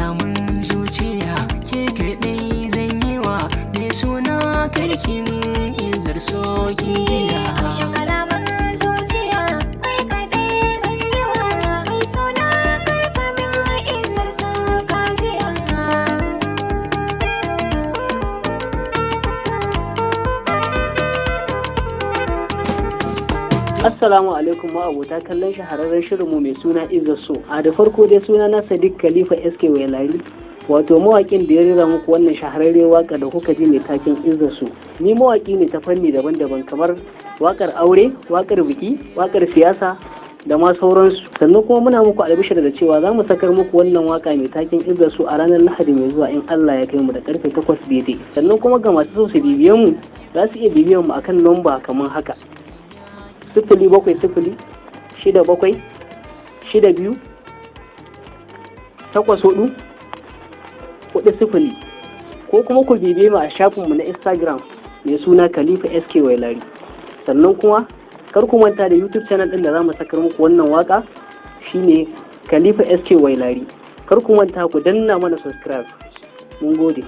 kalaman zuciya ke kaɗai zan yi wa mai suna karki min izar sokin jiya. Assalamu alaikum abota kallon shahararren shirinmu mai suna Izar So. A da farko dai suna na Sadiq Khalifa SK Wailari, wato mawaƙin da ya rera muku wannan shahararren waka da kuka ji mai taken Izar So. Ni mawaƙi ne ta fanni daban-daban kamar wakar aure, wakar biki, wakar siyasa da ma sauransu. Sannan kuma muna muku albishir da cewa za mu sakar muku wannan waka mai taken Izar So a ranar Lahadi mai zuwa in Allah ya kai mu da karfe 8 daidai. Sannan kuma ga masu so su bibiyan mu za su iya bibiyan mu akan lamba kamar haka: 070 67 62 84 40, ko kuma ku bibiye mu a shafinmu na Instagram mai suna Khalifa SK Wailari. Sannan kuma kar ku manta da YouTube channel din da za mu sakar muku wannan waka, shine Khalifa SK Wailari. Kar ku manta ku danna mana subscribe. Mun gode.